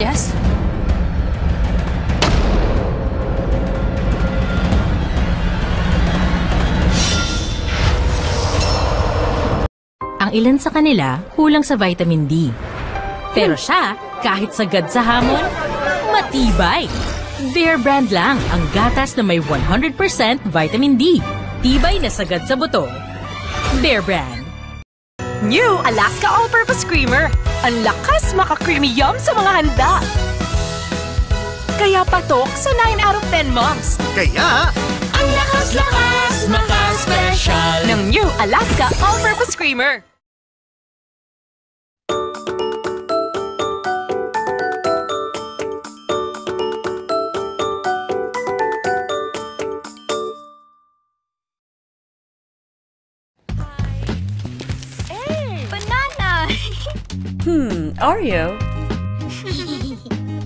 Yes? Ang ilan sa kanila kulang sa vitamin D. Pero siya, kahit sagad sa hamon, matibay. Bear Brand lang ang gatas na may 100% vitamin D. Tibay na sagad sa buto. Bear Brand. New Alaska All-Purpose Creamer. Ang lakas maka-creamy yum sa mga handa. Kaya patok sa 9 out of 10 moms. Kaya, ang lakas-lakas maka-special ng New Alaska All-Purpose Creamer. Oreo?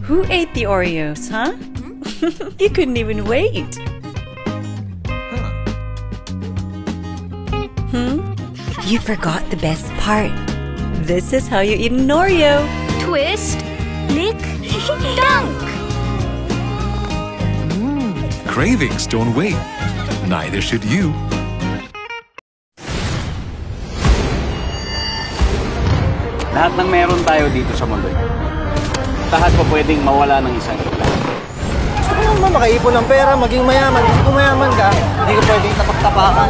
Who ate the Oreos, huh? You couldn't even wait. You forgot the best part. This is how you eat an Oreo. Twist, lick, dunk! Cravings don't wait. Neither should you. Lahat ng meron tayo dito sa mundo. Lahat pa pwedeng mawala ng isang ito. gusto mo naman makaipon ng pera, maging mayaman. Kung mayaman ka, hindi ka pwedeng tapak-tapakan.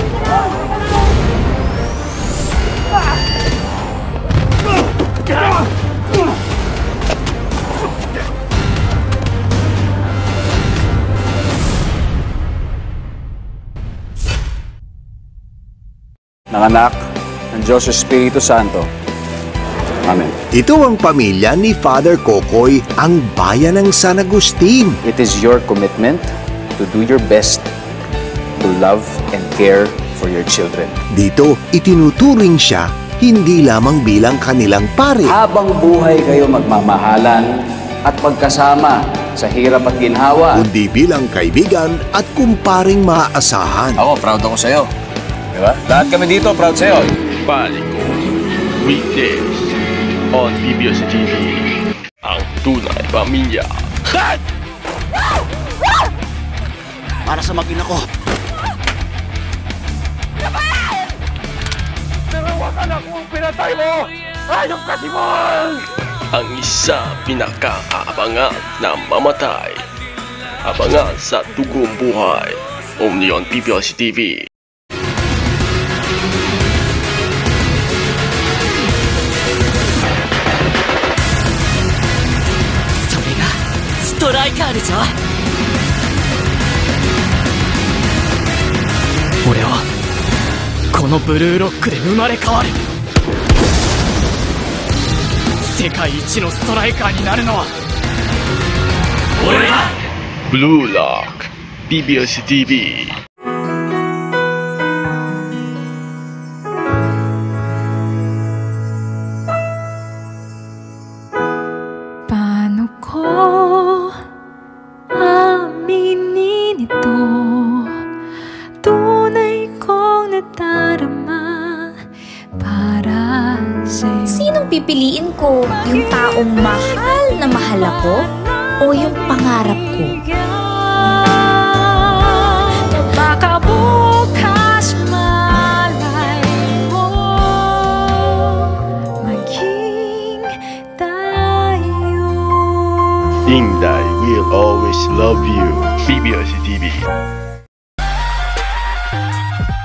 Nanganak ng Diyos Espiritu Santo. Amen. Ito ang pamilya ni Father Kokoy, ang bayan ng San Agustin. It is your commitment to do your best to love and care for your children. Dito, itinuturing siya hindi lamang bilang kanilang pare. Habang buhay kayo magmamahalan at pagkasama sa hirap at ginhawa. Kundi bilang kaibigan at kumparing maaasahan. Ako, proud ako sa'yo. Diba? Lahat kami dito, proud sa'yo. Paliko, weekdays on PBS TV, ang tunay pamilya. Para sa mag-ina ko. Nawakan ako ang pinatay mo! Ayok kasi mo! Ang isa pinakaabangan na mamatay. Abangan sa Tugong Buhay. Only on PBS TV. ストライカーでしょ。俺はこのブルーロックで生まれ変わる。世界一のストライカーになるのは俺だ。 Blue Lock PBS TV. Paano ko aminin ito? Tunay kong nadarama para sa'yo. Sinong pipiliin ko? Yung taong mahal na mahal ako? O yung pangarap ko? Baka bukas malay mo maging tayo. Inday will always love you. PBS TV.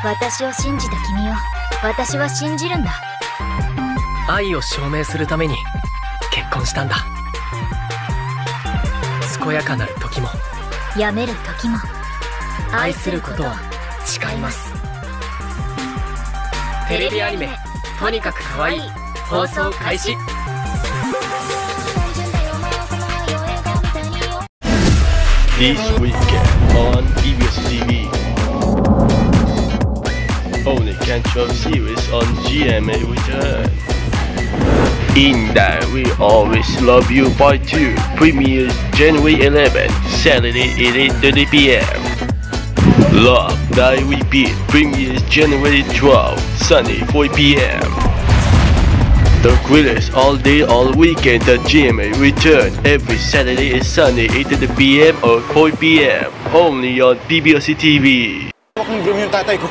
私を信じた君を私は信じるんだ。愛を証明するために結婚したんだ。健やかなる時もやめる時も愛することを誓います。テレビアニメ「とにかく可愛い」放送開始。 This weekend on PBS TV. Only Control series on GMA return. Inday We Always Love You Part 2 premieres January 11, Saturday at 8:30 p.m. Love Die Repeat premieres January 12, Sunday 4 p.m. The Quiles all day, all weekend. The gym return every Saturday and Sunday, 8 p.m. or 4 p.m. Only on PBOC TV. Huwag kang gawin yung tatay ko.